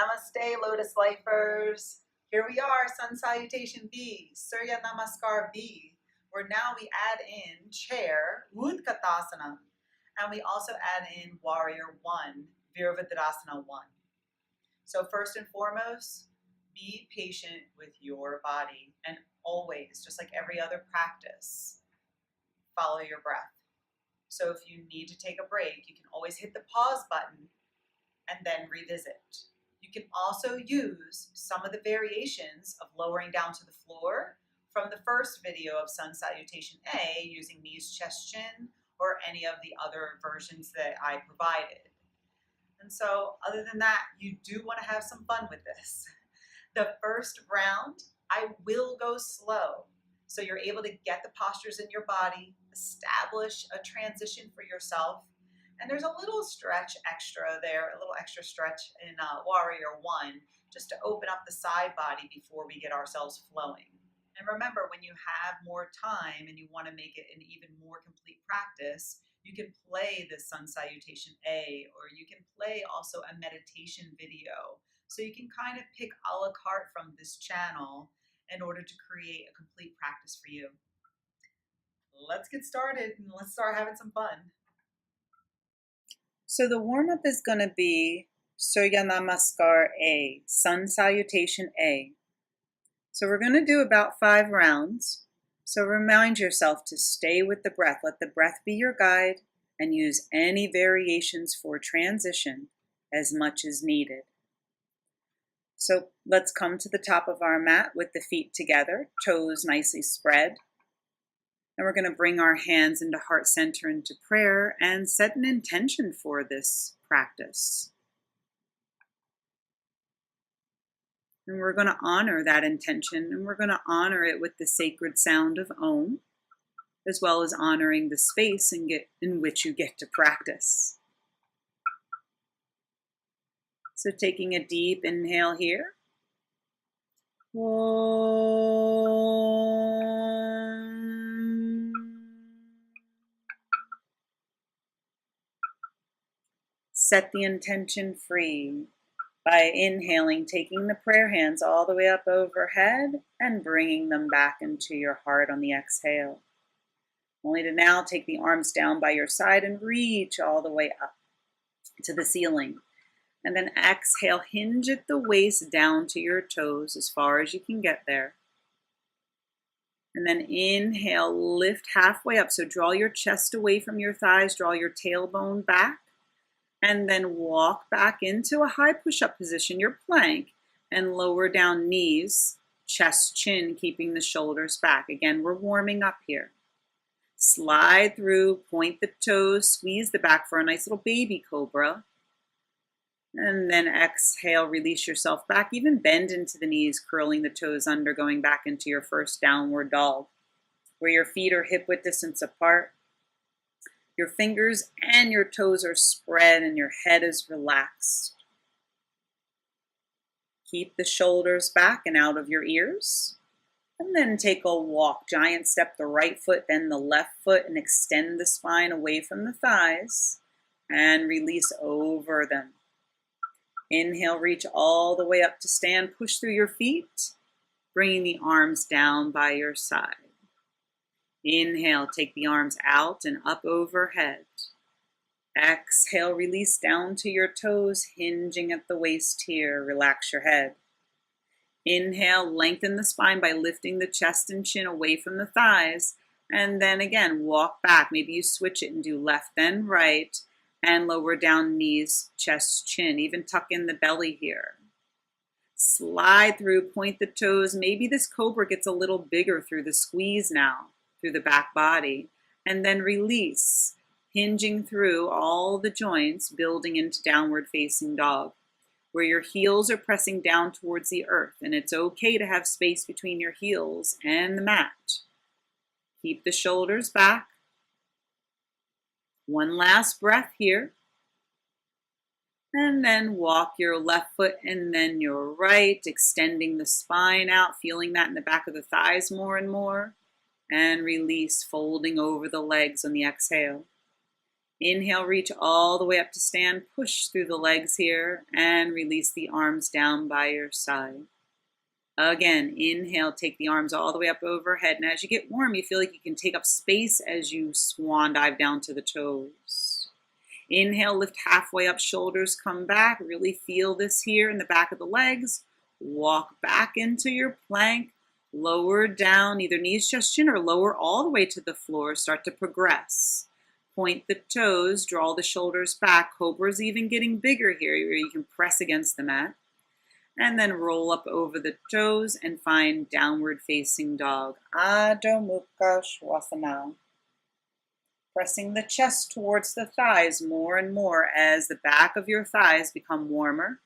Namaste, Lotus Lifers. Here we are, Sun Salutation B, Surya Namaskar B, where now we add in chair, Utkatasana, and we also add in Warrior 1, Virabhadrasana 1. So first and foremost, be patient with your body and always, just like every other practice, follow your breath. So if you need to take a break, you can always hit the pause button and then revisit. You can also use some of the variations of lowering down to the floor from the first video of Sun Salutation A using knees, chest, chin, or any of the other versions that I provided. And so other than that, you do want to have some fun with this. The first round, I will go slow. So you're able to get the postures in your body, establish a transition for yourself. And there's a little stretch extra there, a little extra stretch in Warrior 1, just to open up the side body before we get ourselves flowing. And remember, when you have more time and you want to make it an even more complete practice, you can play the Sun Salutation A, or you can play also a meditation video. So you can kind of pick a la carte from this channel in order to create a complete practice for you. Let's get started and let's start having some fun. So the warm-up is going to be Surya Namaskar A, Sun Salutation A. So we're going to do about 5 rounds. So remind yourself to stay with the breath. Let the breath be your guide and use any variations for transition as much as needed. So let's come to the top of our mat with the feet together, toes nicely spread. And we're going to bring our hands into heart center into prayer and set an intention for this practice. And we're going to honor that intention, and we're going to honor it with the sacred sound of Om, as well as honoring the space in which you get to practice. So taking a deep inhale here. Om. Set the intention free by inhaling, taking the prayer hands all the way up overhead and bringing them back into your heart on the exhale. Only to now take the arms down by your side and reach all the way up to the ceiling. And then exhale, hinge at the waist down to your toes as far as you can get there. And then inhale, lift halfway up. So draw your chest away from your thighs, draw your tailbone back. And then walk back into a high push-up position, your plank, and lower down knees, chest, chin, keeping the shoulders back. Again, we're warming up here. Slide through, point the toes, squeeze the back for a nice little baby cobra. And then exhale, release yourself back, even bend into the knees, curling the toes under, going back into your first downward dog, where your feet are hip-width distance apart. Your fingers and your toes are spread and your head is relaxed. Keep the shoulders back and out of your ears. And then take a walk. Giant step the right foot, then the left foot, and extend the spine away from the thighs. And release over them. Inhale, reach all the way up to stand. Push through your feet, bringing the arms down by your side. Inhale, take the arms out and up overhead. Exhale, release down to your toes, hinging at the waist here. Relax your head. Inhale, lengthen the spine by lifting the chest and chin away from the thighs. And then again, walk back. Maybe you switch it and do left, then right. And lower down knees, chest, chin. Even tuck in the belly here. Slide through, point the toes. Maybe this cobra gets a little bigger through the squeeze now, through the back body. And then release, hinging through all the joints, building into downward facing dog, where your heels are pressing down towards the earth. And it's okay to have space between your heels and the mat. Keep the shoulders back. One last breath here. And then walk your left foot and then your right, extending the spine out, feeling that in the back of the thighs more and more. And release, folding over the legs on the exhale. Inhale, reach all the way up to stand. Push through the legs here and release the arms down by your side. Again, inhale, take the arms all the way up overhead. And as you get warm, you feel like you can take up space as you swan dive down to the toes. Inhale, lift halfway up, shoulders come back. Really feel this here in the back of the legs. Walk back into your plank. Lower down, either knees, chest, chin, or lower all the way to the floor. Start to progress. Point the toes, draw the shoulders back. Cobra's even getting bigger here, where you can press against the mat. And then roll up over the toes and find downward facing dog. Adho Mukha Svanasana. Pressing the chest towards the thighs more and more as the back of your thighs become warmer,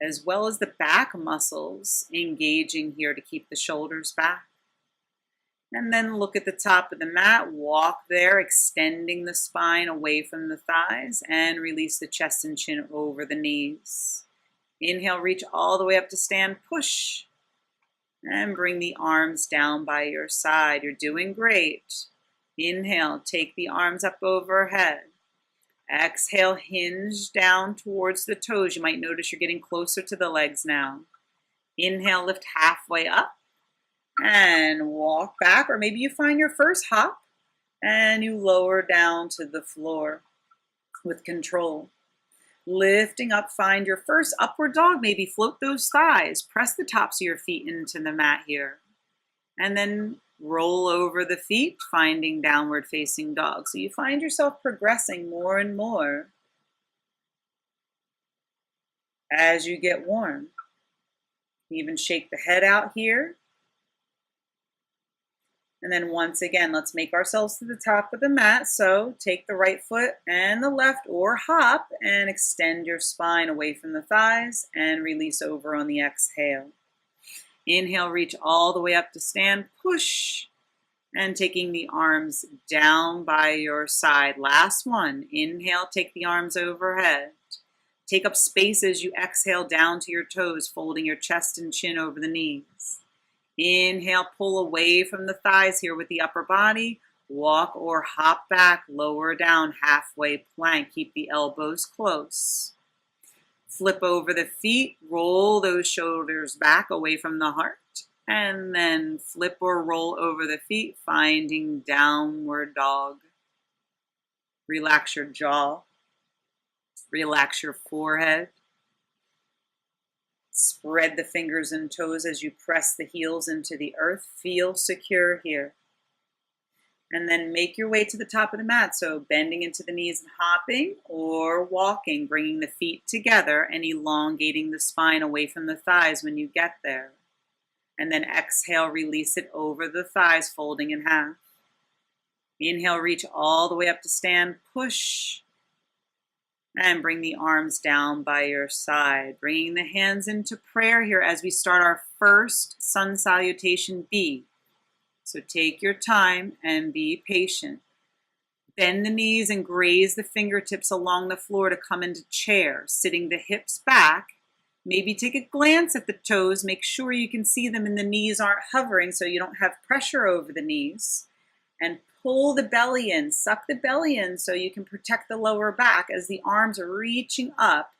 as well as the back muscles engaging here to keep the shoulders back. And then look at the top of the mat, walk there, extending the spine away from the thighs, and release the chest and chin over the knees. Inhale, reach all the way up to stand, push, and bring the arms down by your side. You're doing great. Inhale, take the arms up overhead. Exhale, hinge down towards the toes. You might notice you're getting closer to the legs now. Inhale, lift halfway up and walk back, or maybe you find your first hop and you lower down to the floor with control. Lifting up, find your first upward dog, maybe float those thighs, press the tops of your feet into the mat here, and then roll over the feet, finding downward facing dog. So you find yourself progressing more and more as you get warm. Even shake the head out here. And then once again, let's make ourselves to the top of the mat. So take the right foot and the left, or hop and extend your spine away from the thighs and release over on the exhale. Inhale, reach all the way up to stand, push, and taking the arms down by your side. Last one. Inhale, take the arms overhead. Take up space as you exhale down to your toes, folding your chest and chin over the knees. Inhale, pull away from the thighs here with the upper body. Walk or hop back, lower down, halfway plank. Keep the elbows close. Flip over the feet, roll those shoulders back away from the heart. And then flip or roll over the feet, finding downward dog. Relax your jaw. Relax your forehead. Spread the fingers and toes as you press the heels into the earth. Feel secure here. And then make your way to the top of the mat. So bending into the knees and hopping, or walking, bringing the feet together and elongating the spine away from the thighs when you get there. And then exhale, release it over the thighs, folding in half. Inhale, reach all the way up to stand, push. And bring the arms down by your side. Bringing the hands into prayer here as we start our first Sun Salutation B. So take your time and be patient. Bend the knees and graze the fingertips along the floor to come into chair, sitting the hips back. Maybe take a glance at the toes. Make sure you can see them and the knees aren't hovering so you don't have pressure over the knees. And pull the belly in, suck the belly in so you can protect the lower back as the arms are reaching up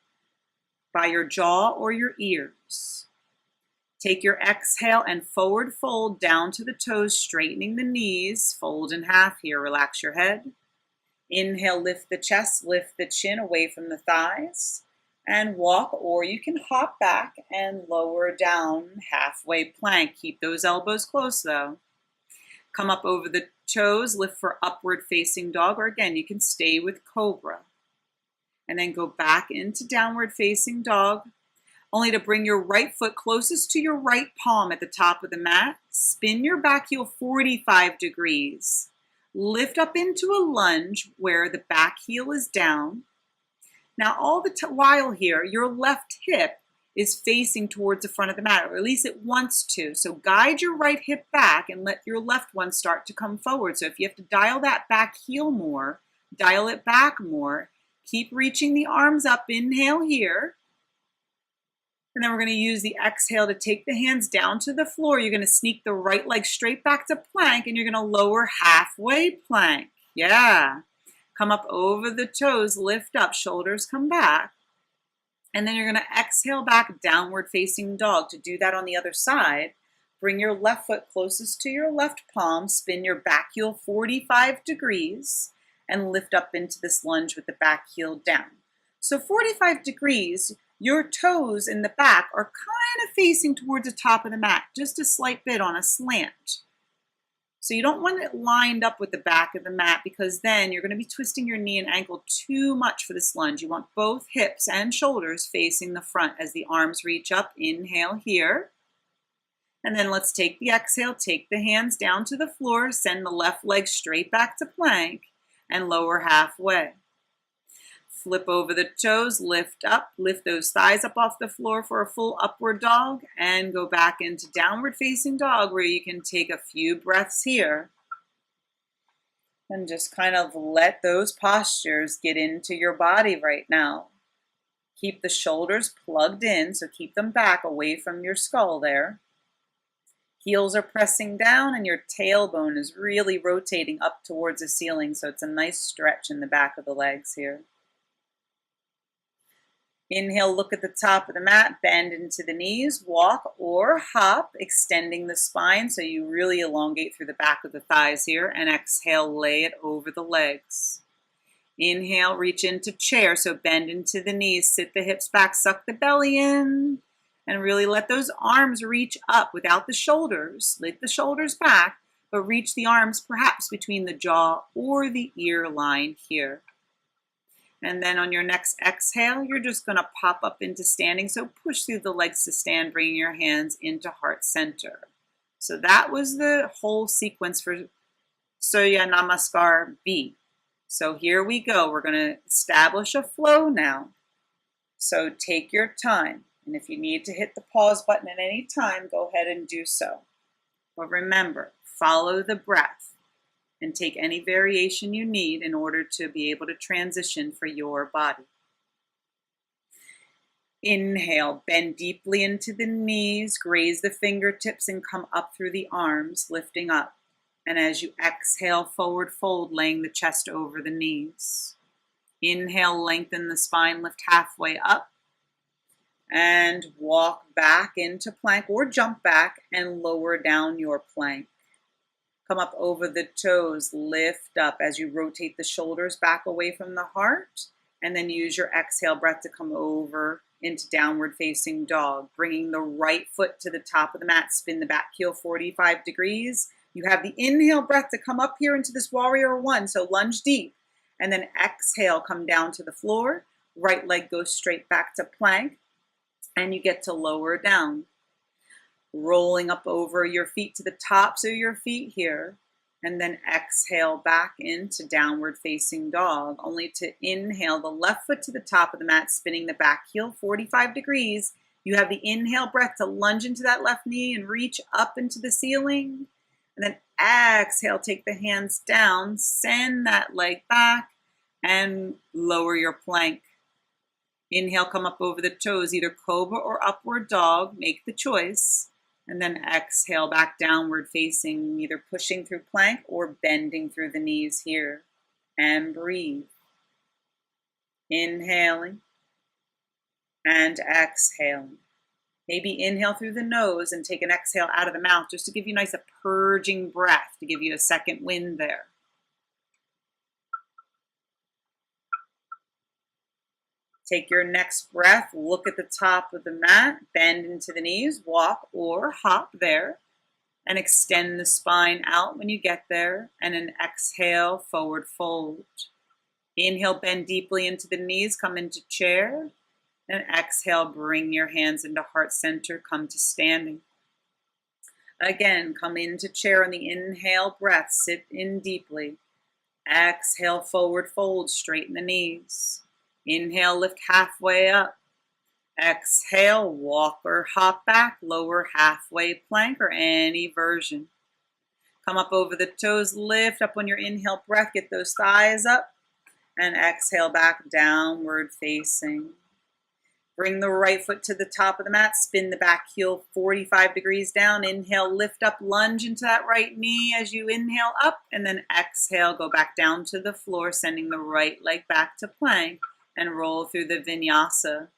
by your jaw or your ears. Take your exhale and forward fold down to the toes, straightening the knees. Fold in half here, relax your head. Inhale, lift the chest, lift the chin away from the thighs. And walk, or you can hop back and lower down, halfway plank. Keep those elbows close though. Come up over the toes, lift for upward facing dog, or again, you can stay with cobra. And then go back into downward facing dog, only to bring your right foot closest to your right palm at the top of the mat. Spin your back heel 45 degrees. Lift up into a lunge where the back heel is down. Now all the while here, your left hip is facing towards the front of the mat, or at least it wants to. So guide your right hip back and let your left one start to come forward. So if you have to dial that back heel more, dial it back more. Keep reaching the arms up. Inhale here. And then we're going to use the exhale to take the hands down to the floor. You're going to sneak the right leg straight back to plank, and you're going to lower halfway plank. Yeah. Come up over the toes, lift up, shoulders come back. And then you're going to exhale back, downward facing dog. To do that on the other side, bring your left foot closest to your left palm, spin your back heel 45 degrees, and lift up into this lunge with the back heel down. So 45 degrees, your toes in the back are kind of facing towards the top of the mat, just a slight bit on a slant. So you don't want it lined up with the back of the mat because then you're going to be twisting your knee and ankle too much for this lunge. You want both hips and shoulders facing the front as the arms reach up. Inhale here. And then let's take the exhale, take the hands down to the floor, send the left leg straight back to plank and lower halfway. Flip over the toes, lift up, lift those thighs up off the floor for a full upward dog and go back into downward facing dog where you can take a few breaths here and just kind of let those postures get into your body right now. Keep the shoulders plugged in, so keep them back away from your skull there. Heels are pressing down and your tailbone is really rotating up towards the ceiling, so it's a nice stretch in the back of the legs here. Inhale, look at the top of the mat, bend into the knees, walk or hop, extending the spine so you really elongate through the back of the thighs here, and exhale, lay it over the legs. Inhale, reach into chair, so bend into the knees, sit the hips back, suck the belly in, and really let those arms reach up without the shoulders. Let the shoulders back, but reach the arms perhaps between the jaw or the ear line here. And then on your next exhale, you're just going to pop up into standing. So push through the legs to stand, bringing your hands into heart center. So that was the whole sequence for Surya Namaskar B. So here we go. We're going to establish a flow now. So take your time. And if you need to hit the pause button at any time, go ahead and do so. But remember, follow the breath and take any variation you need in order to be able to transition for your body. Inhale, bend deeply into the knees, graze the fingertips and come up through the arms, lifting up. And as you exhale, forward fold, laying the chest over the knees. Inhale, lengthen the spine, lift halfway up. And walk back into plank or jump back and lower down your plank. Come up over the toes, lift up as you rotate the shoulders back away from the heart, and then use your exhale breath to come over into downward facing dog, bringing the right foot to the top of the mat, spin the back heel 45 degrees. You have the inhale breath to come up here into this warrior one, so lunge deep, and then exhale, come down to the floor, right leg goes straight back to plank, and you get to lower down. Rolling up over your feet to the tops of your feet here, and then exhale back into downward facing dog, only to inhale the left foot to the top of the mat, spinning the back heel 45 degrees. You have the inhale breath to lunge into that left knee and reach up into the ceiling, and then exhale, take the hands down, send that leg back, and lower your plank. Inhale, come up over the toes, either cobra or upward dog, make the choice. And then exhale back downward facing, either pushing through plank or bending through the knees here. And breathe. Inhaling and exhaling. Maybe inhale through the nose and take an exhale out of the mouth just to give you a nice purging breath, to give you a second wind there. Take your next breath, look at the top of the mat, bend into the knees, walk or hop there, and extend the spine out when you get there, and then exhale, forward fold. Inhale, bend deeply into the knees, come into chair, and exhale, bring your hands into heart center, come to standing. Again, come into chair on the inhale breath, sit in deeply. Exhale, forward fold, straighten the knees. Inhale, lift halfway up. Exhale, walk or hop back, lower halfway plank or any version. Come up over the toes, lift up on your inhale breath, get those thighs up, and exhale back, downward facing. Bring the right foot to the top of the mat. Spin the back heel 45 degrees down. Inhale, lift up, lunge into that right knee as you inhale up. And then exhale, go back down to the floor, sending the right leg back to plank. And roll through the vinyasa.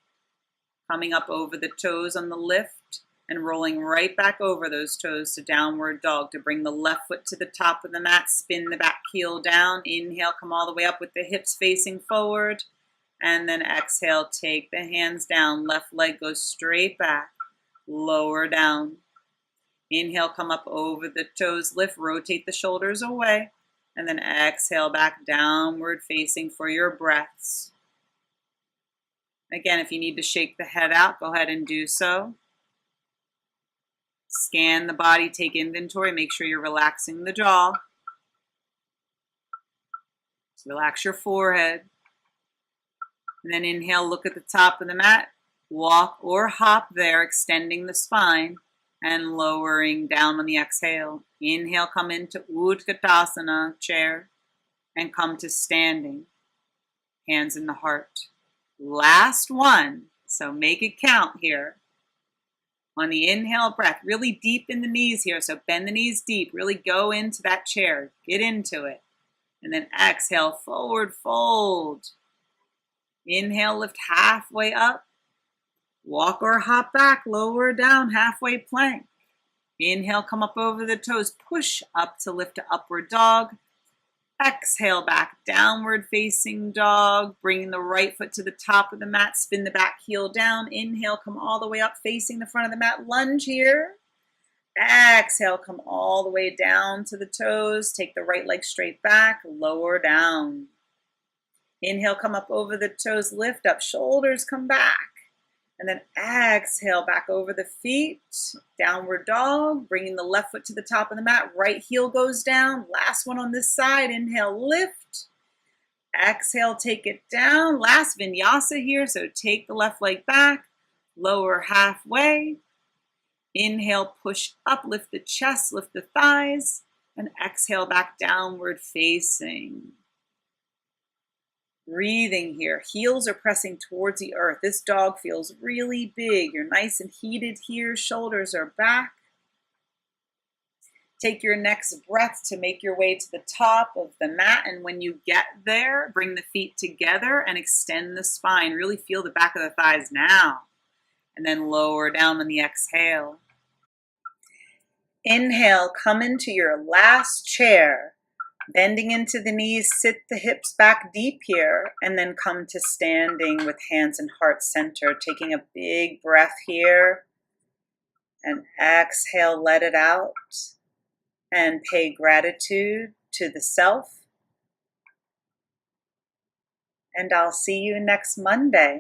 Coming up over the toes on the lift. And rolling right back over those toes to downward dog to bring the left foot to the top of the mat. Spin the back heel down. Inhale, come all the way up with the hips facing forward. And then exhale, take the hands down. Left leg goes straight back. Lower down. Inhale, come up over the toes. Lift, rotate the shoulders away. And then exhale, back downward facing for your breaths. Again, if you need to shake the head out, go ahead and do so. Scan the body, take inventory. Make sure you're relaxing the jaw. Relax your forehead. And then inhale, look at the top of the mat. Walk or hop there, extending the spine and lowering down on the exhale. Inhale, come into Utkatasana, chair, and come to standing. Hands in the heart. Last one, so make it count here. On the inhale breath, really deep in the knees here, so bend the knees deep. Really go into that chair. Get into it. And then exhale, forward fold. Inhale, lift halfway up. Walk or hop back, lower down, halfway plank. Inhale, come up over the toes. Push up to lift to upward dog. Exhale, back, downward facing dog. Bringing the right foot to the top of the mat. Spin the back heel down. Inhale, come all the way up, facing the front of the mat. Lunge here. Exhale, come all the way down to the toes. Take the right leg straight back, lower down. Inhale, come up over the toes, lift up, shoulders come back. And then exhale, back over the feet, downward dog, bringing the left foot to the top of the mat, right heel goes down. Last one on this side, inhale, lift. Exhale, take it down. Last vinyasa here, so take the left leg back, lower halfway. Inhale, push up, lift the chest, lift the thighs, and exhale, back downward facing. Breathing here. Heels are pressing towards the earth. This dog feels really big. You're nice and heated here. Shoulders are back. Take your next breath to make your way to the top of the mat. And when you get there, bring the feet together and extend the spine. Really feel the back of the thighs now. And then lower down on the exhale. Inhale, come into your last chair. Bending into the knees, sit the hips back deep here, and then come to standing with hands and heart center. Taking a big breath here, and exhale, let it out, and pay gratitude to the self. And I'll see you next Monday.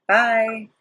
Bye.